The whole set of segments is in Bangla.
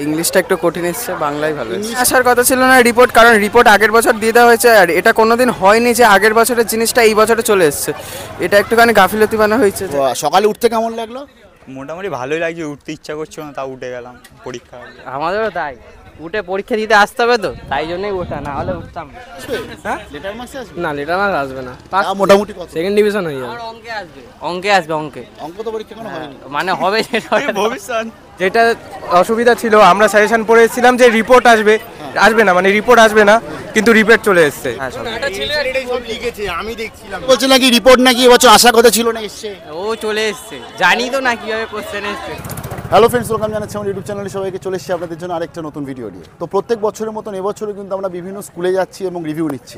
ইংলিশটা একটু কঠিন এসছে, বাংলাই ভালো এসছে। আসার কথা ছিল না রিপোর্ট, কারণ রিপোর্ট আগের বছর দিয়ে দেওয়া হয়েছে আর এটা কোনোদিন হয়নি যে আগের বছরের জিনিসটা এই বছরে চলে এসছে। এটা একটুখানি গাফিলতি বানা হয়েছে। সকালে উঠতে কেমন লাগলো? মোটামুটি ভালোই লাগছে, উঠতে ইচ্ছা করছিল না, তাও উঠে গেলাম। পরীক্ষা আমাদেরও তাই, উঠে পরীক্ষা দিতে আসতে হবে তো, তাই জন্যই ওঠা, না হলে উঠতাম না। হ্যাঁ, লেটার মার্কস আসবে না, লেটার মার্ক আসবে না, মোটামুটি কত? সেকেন্ড ডিভিশন হয়ে যাবে। অঙ্কে আসবে, অঙ্কে আসবে, অঙ্কে অঙ্ক তো পরীক্ষা কোনো হয়নি। মানে হবে সেটা ভবিষ্যৎ। যেটা অসুবিধা ছিল, আমরা সাজেশন পড়ে এসেছিলাম যে রিপোর্ট আসবে, আসবে না, মানে রিপোর্ট আসবে না, কিন্তু রিপোর্ট চলে এসেছে। বলছে নাকি রিপোর্ট নাকি এবছর আসার কথা ছিল না, এসছে। ও চলে এসছে, জানি তো না কিভাবে কোশ্চেন এসছে। হ্যালো ফ্রেন্ডস, ওয়েলকাম জানাচ্ছি আমার ইউটিউব চ্যানেলে সবাইকে। চলে এসেছি আপনাদের জন্য আরেকটা নতুন ভিডিও নিয়ে। তো প্রত্যেক বছরের মতন এবছরও কিন্তু আমরা বিভিন্ন স্কুলে যাচ্ছি এবং রিভিউ নিচ্ছি।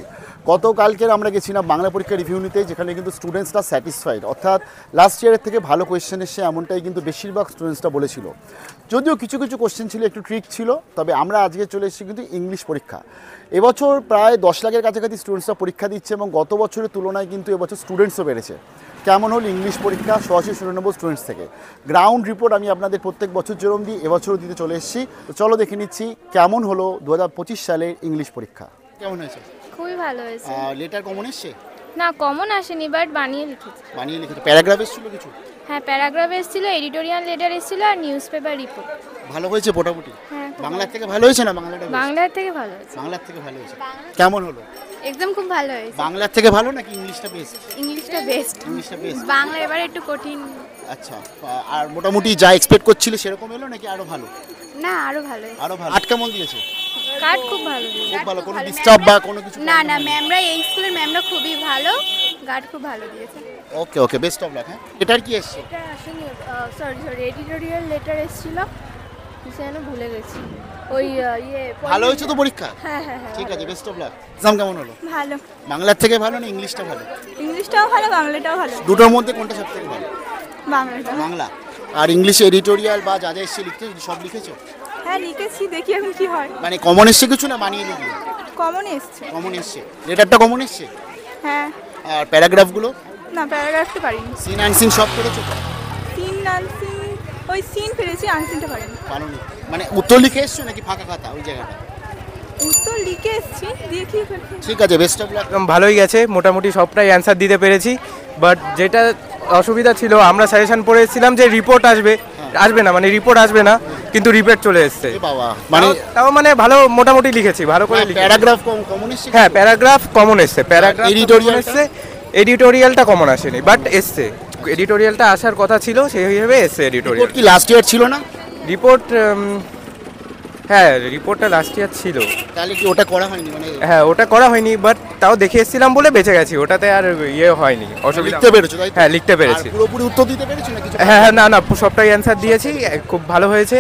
গতকালকের আমরা গেছিলাম বাংলা পরীক্ষা রিভিউ নিতে, যেখানে কিন্তু স্টুডেন্টসরা স্যাটিসফাইড, অর্থাৎ লাস্ট ইয়ারের থেকে ভালো কোয়েশ্চেন এসছে, এমনটাই কিন্তু বেশিরভাগ স্টুডেন্টসরা বলেছিল। যদিও কিছু কিছু কোয়েশ্চেন ছিল একটু ট্রিক ছিল, তবে আমরা আজকে চলে এসেছি কিন্তু ইংলিশ পরীক্ষা। এবছর প্রায় 10 লাখের কাছাকাছি স্টুডেন্টসরা পরীক্ষা দিচ্ছে এবং গত বছরের তুলনায় কিন্তু এবছর স্টুডেন্টসও বেড়েছে। কেমন হল ইংলিশ পরীক্ষা 199 স্টুডেন্টস থেকে? গ্রাউন্ড রিপোর্ট আমি আপনাদের প্রত্যেক বছর যেরকম দিই এবছরও দিতে চলে এসেছি। তো চলো দেখে নিচ্ছি কেমন হলো 2025 সালের ইংলিশ পরীক্ষা। কেমন হয়েছে? খুবই ভালো হয়েছে। লেটার কমন এসছে? না, কমন আসেনি, বাট বানিয়ে লিখেছি। বানিয়ে লিখেছে। প্যারাগ্রাফ এসেছিল কিছু? হ্যাঁ, প্যারাগ্রাফ এসেছিল, এডিটোরিয়াল লেটার এসেছিল আর নিউজ পেপার রিপোর্ট। ভালো হয়েছে মোটামুটি? হ্যাঁ, বাংলার থেকে ভালো হয়েছে না? বাংলার থেকে ভালো হয়েছে। বাংলার থেকে ভালো হয়েছে। কেমন হলো? একদম খুব ভালো হয়েছে। বাংলার থেকে ভালো নাকি ইংলিশটা বেস্ট? ইংলিশটা বেস্ট। ইংলিশটা বেস্ট। বাংলা এবারে একটু কঠিন। আচ্ছা, আর মোটামুটি যা এক্সপেক্ট করছিলে সেরকম এলো নাকি আরো ভালো? না, আরো ভালো হয়েছে। আরো ভালো। আট কেমন দিয়েছে? কার্ড খুব ভালো দিয়েছে। খুব ভালো, কোনো ডিস্টার্ব বা কোনো কিছু? না না, ম্যামরা এই স্কুলের ম্যামরা খুবই ভালো, গার্ড খুব ভালো দিয়েছে। ওকে ওকে, বেস্ট অফ লাক। হ্যাঁ, এটার কি এসছে? এটা আসলে সরি এডিটোরিয়াল লেটার এসেছিল, সেটা ভুলে গেছি। ওই ভালো হয়েছে তো পরীক্ষা? হ্যাঁ হ্যাঁ হ্যাঁ, ঠিক আছে, বেস্ট অফ লাক। এক্সাম কেমন হলো? ভালো। বাংলার থেকে ভালো না ইংলিশটা ভালো? ইংলিশটাও ভালো, বাংলাটাও ভালো। দুটোর মধ্যে কোনটা সবথেকে ভালো? বাংলাটা। বাংলা। আর ইংলিশে এডিটোরিয়াল বা যা যা এসছে লিখতে সব লিখেছো? হ্যাঁ, লিখেছি, দেখি এখন কি হয়। মানে কমন এসছে কিছু না বানিয়ে লিখলে? কমন এসছে। কমন এসছে। লেটারটা কমন এসছে? হ্যাঁ। আর প্যারাগ্রাফগুলো? না, প্যারাগ্রাফটা পারিনি। সিন অ্যান্ড সিন সব করেছো? সিন আনসিন, ওই সিন পেরেছি, আনসিনটা পারিনি। পারোনি? মানে উত্তর লিখে এসছো নাকি ফাঁকা খাতা ওই জায়গাটা? উত্তর লিখে এসেছি, দেখি। ঠিক আছে, বেস্ট অফ লাক। একদম ভালোই গেছে, মোটামুটি সবটাই অ্যান্সার দিতে পেরেছি। বাট যেটা অসুবিধা ছিল, আমরা সাজেশন পড়ে এসেছিলাম যে রিপোর্ট আসবে, আসবে না, মানে রিপোর্ট আসবে না, কিন্তু রিপোর্ট চলে এসেছে। বাবা, মানে তাও মানে ভালো মোটামুটি লিখেছি, ভালো করে লিখেছি। প্যারাগ্রাফ কমন এসছে? হ্যাঁ, প্যারাগ্রাফ কমন এসছে, প্যারাগ্রাফ editorial এসছে, এডিটোরিয়ালটা কমন আসেনি, বাট এসছে। এডিটোরিয়ালটা আসার কথা ছিল, সেই হিসেবে এসছে এডিটোরিয়াল। রিপোর্ট কি লাস্ট ইয়ার ছিল না? রিপোর্ট, হ্যাঁ রিপোর্টটা লাস্ট ইয়ার ছিল। তাহলে কি ওটা করা হয়নি? মানে হ্যাঁ, ওটা করা হয়নি, বাট তাও দেখে এসেছিলাম বলে বেঁচে গেছি, ওটাতে আর ইয়ে হয়নি, অসুবিধা। লিখতে পেরেছো তাই তো? হ্যাঁ, লিখতে পেরেছি। আর পুরোপুরি উত্তর দিতে পেরেছো না কিছু? হ্যাঁ হ্যাঁ, না না, সবটাই অ্যান্সার দিয়েছি, খুব ভালো হয়েছে।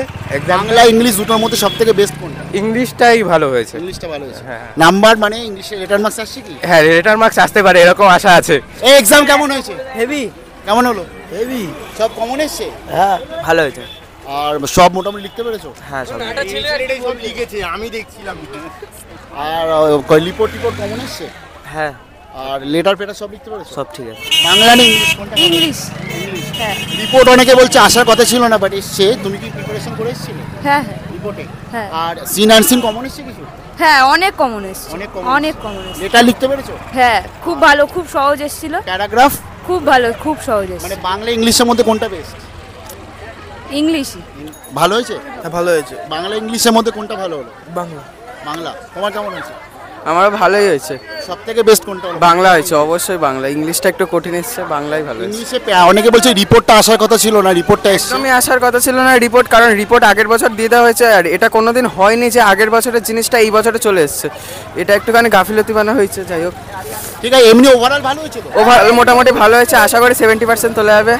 বাংলা ইংলিশ দুটোর মধ্যে সবথেকে বেস্ট কোনটা? ইংলিশটাই ভালো হয়েছে। ইংলিশটা ভালো হয়েছে। হ্যাঁ। নাম্বার মানে ইংলিশে লেটার মার্কস আসছে কি? হ্যাঁ, লেটার মার্কস আসতে পারে এরকম আশা আছে। এই এক্সাম কেমন হয়েছে? হেভি কেমন হলো? হেভি। সব কমন এসছে? হ্যাঁ, ভালো হয়েছে। আর সব মোটামুটি লিখতে পেরেছো? হ্যাঁ, সব সব লিখেছে, আমি দেখছিলাম। আর রিপোর্ট কমন এসছে? হ্যাঁ, আর লেটার পেটার সব লিখতে পেরেছো? সব ঠিক আছে। বাংলা না ইংলিশ কোনটা? ইংলিশ। হ্যাঁ রিপোর্ট অনেকে বলছে আসার কথা ছিল না, বাট এসছে। তুমি কি প্রিপারেশন করে এসেছিলে হ্যাঁ হ্যাঁ রিপোর্টে? হ্যাঁ। আর সিন অ্যান্ড সিন কমন এসছে কিছু? হ্যাঁ, অনেক কমন এসেছে, অনেক common অনেক কমন এসেছে। লেটার লিখতে পেরেছো? হ্যাঁ, খুব ভালো, খুব সহজ এসেছিল। প্যারাগ্রাফ? খুব ভালো, খুব সহজ মানে এসেছে। বাংলা ইংলিশের মধ্যে কোনটা বেস্ট? ইংলিশই। ভালো হয়েছে? হ্যাঁ, ভালো হয়েছে। বাংলা ইংলিশের মধ্যে কোনটা ভালো হলো? বাংলা। বাংলা। তোমার কেমন হয়েছে? আমার ভালোই হয়েছে। সব থেকে বেস্ট কোনটা হলো? বাংলা হয়েছে, অবশ্যই বাংলা। ইংলিশটা একটু কঠিন এসছে, বাংলাই ভালো হয়েছে। ইংলিশে অনেকে বলছে রিপোর্টটা আসার কথা ছিল না, রিপোর্টটা এসছে। একদমই আসার কথা ছিল না রিপোর্ট, কারণ রিপোর্ট আগের বছর দিয়ে দেওয়া হয়েছে আর এটা কোনোদিন হয়নি যে আগের বছরের জিনিসটা এই বছরে চলে এসছে। এটা একটুখানি গাফিলতি বানা হয়েছে। যাই হোক, ঠিক আছে, এমনি ওভারঅল ভালো হয়েছে তো? মোটামুটি ভালো হয়েছে, আশা করি 70% তোলা যাবে।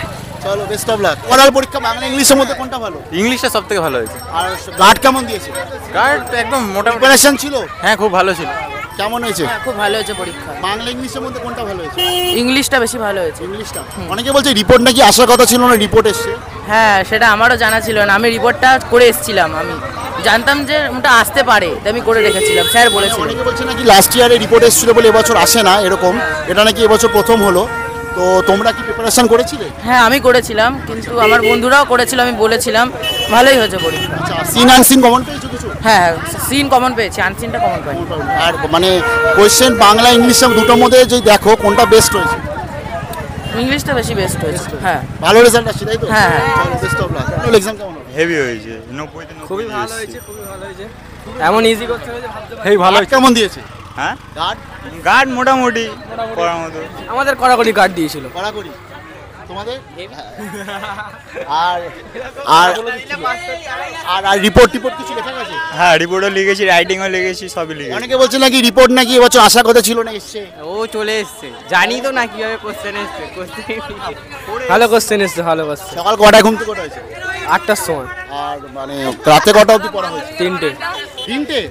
চলো, বেস্ট অফ লাক। ওভারঅল পরীক্ষা বাংলা ইংলিশের মধ্যে কোনটা ভালো? ইংলিশটা সব থেকে ভালো হয়েছে। আর গার্ড কেমন দিয়েছে? গার্ড একদম মোটামুটি। প্রিপারেশন ছিল? হ্যাঁ, খুব ভালো ছিল। কেমন হয়েছে? খুব ভালো হয়েছে পরীক্ষা। বাংলা ইংলিশের মধ্যে কোনটা ভালো হয়েছে? ইংলিশটা বেশি ভালো হয়েছে। ইংলিশটা। অনেকে বলছে রিপোর্ট নাকি আসার কথা ছিল না, রিপোর্ট এসছে। হ্যাঁ, সেটা আমারও জানা ছিল না, আমি রিপোর্টটা করে এসেছিলাম, আমি জানতাম যে ওটা আসতে পারে, তাই আমি করে রেখেছিলাম, স্যার বলেছিলেন। অনেকে বলছে নাকি লাস্ট ইয়ারে রিপোর্ট এসেছিল বলে এবছর আসে না, এরকম। এটা নাকি এবছর প্রথম হলো। তো তোমরা কি প্রিপারেশন করেছিলে? হ্যাঁ আমি করেছিলাম, কিন্তু আমার বন্ধুরাও করেছিল, আমি বলেছিলাম, ভালোই হয়েছে পরীক্ষা। আচ্ছা, সিন আনসিন কমন পেয়েছো কিছু? হ্যাঁ সিন কমন পেয়েছি, আনসিনটা কমন পাই। আর মানে কোয়েশ্চেন বাংলা ইংলিশ দুটোর মধ্যে যদি দেখো কোনটা বেস্ট হয়েছে? ইংলিশটা বেশি বেস্ট হয়েছে। হ্যাঁ ভালো রেজাল্ট আসছে তাই তো? হ্যাঁ, হ্যাঁ। চলো, best of luck। এক্সাম কেমন হলো? হেভি হয়েছে, 90 খুবই ভালো হয়েছে, খুবই ভালো হয়েছে। এমন ইজি করতে হয়েছে ভাবতে পারি। ভালো গার্ড কেমন দিয়েছে? হ্যাঁ গার্ড গার্ড মোটামুটি পড়ার মতো। আমাদের কড়াকড়ি কার্ড দিয়েছিল। কড়াকড়ি তোমাদের? আর আর আর আর রিপোর্ট কিছু লেখা গেছে? হ্যাঁ রিপোর্টও লিখেছি, রাইটিংও লিখেছি, সবই লিখেছি। অনেকে বলছে নাকি রিপোর্ট নাকি এবছর আসার কথা ছিল না, এসছে। ও চলে এসছে, জানি তো না কিভাবে কোশ্চেন এসছে। ভালো কোশ্চেন এসছে, ভালো কোশ্চেন। সকাল কটায় ঘুম থেকে কটা হয়েছে? 8টার সময়। আর মানে রাতে কটা অবধি পড়া হয়েছে? 3টে।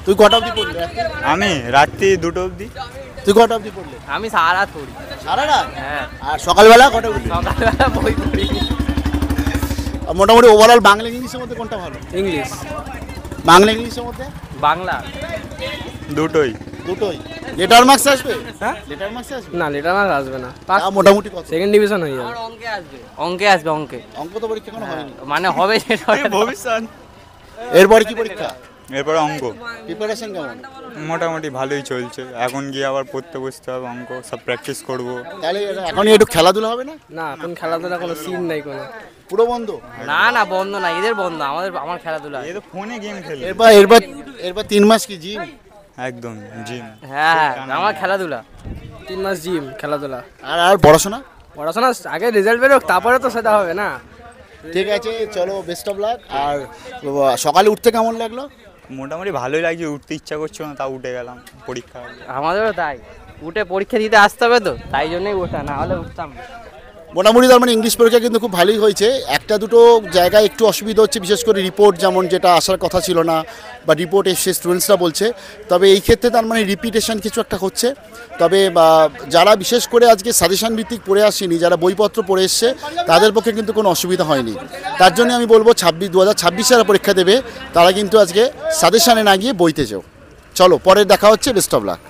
তুই কটা অবধি পড়লি রাতে? আমি রাত্রি 2টো অবধি। তুই কটা অবধি পড়লি? আমি সারা রাত পড়ি। সারা রাত? হ্যাঁ, আর সকালবেলা কটা উঠলি? সকালবেলা বই পড়ি। আর মোটামুটি ওভারঅল বাংলা ইংলিশের মধ্যে কোনটা ভালো? ইংলিশ, বাংলা ইংলিশের মধ্যে বাংলা। দুটোই। দুটোই। লেটার মার্কস আসবে? হ্যাঁ? লেটার মার্কস আসবে? না, লেটার মার্ক আসবে না। তা মোটামুটি কত? সেকেন্ড ডিভিশন হয়ে যাবে। অঙ্কে আসবে। অঙ্ক তো পরীক্ষা কোনো হয়নি। মানে হবে সেটা। ভবিষ্যৎ। এরপরে কি পরীক্ষা? এরপরে অঙ্ক। প্রিপারেশন কেমন? মোটামুটি ভালোই চলছে, এখন গিয়ে আবার পড়তে বসতে হবে, অঙ্ক সব প্র্যাকটিস করব। তাহলে এখনই একটু খেলাধুলা হবে না? না, এখন খেলাধুলা কোনো সিন নাই কোনো। পুরো বন্ধ? না বন্ধ না, এদের বন্ধ, আমার খেলাধুলা। এই তো ফোনে গেম খেলে। এরপর 3 মাস কি জিম? একদম জিম। হ্যাঁ, আমার খেলাধুলা 3 মাস জিম, খেলাধুলা। আর পড়াশোনা? পড়াশোনা আগে রেজাল্ট বেরোক, তারপরে তো সেটা হবে না। ঠিক আছে, চলো, বেস্ট অফ লাক। আর সকালে উঠতে কেমন লাগলো? মোটামুটি ভালোই লাগছে, উঠতে ইচ্ছা করছিল না, তাও উঠে গেলাম পরীক্ষা। আমাদেরও তাই, উঠে পরীক্ষা দিতে আসতে হবে তো, তাই জন্যই ওঠা, না হলে উঠতাম না। মোটামুটি তার মানে ইংলিশ পরীক্ষা কিন্তু খুব ভালোই হয়েছে। একটা দুটো জায়গায় একটু অসুবিধা হচ্ছে, বিশেষ করে রিপোর্ট যেমন যেটা আসার কথা ছিল না, বা রিপোর্ট এসে স্টুডেন্টসরা বলছে। তবে এই ক্ষেত্রে তার মানে রিপিটেশন কিছু একটা হচ্ছে। তবে যারা বিশেষ করে আজকে সাজেশন ভিত্তিক পড়ে আসেনি, যারা বইপত্র পড়ে এসছে, তাদের পক্ষে কিন্তু কোনো অসুবিধা হয়নি। তার জন্য আমি বলবো 2026 যারা পরীক্ষা দেবে তারা কিন্তু আজকে সাজেশনে না গিয়ে বইতে যাও। চলো, পরে দেখা হচ্ছে, বেস্ট অফ লাক।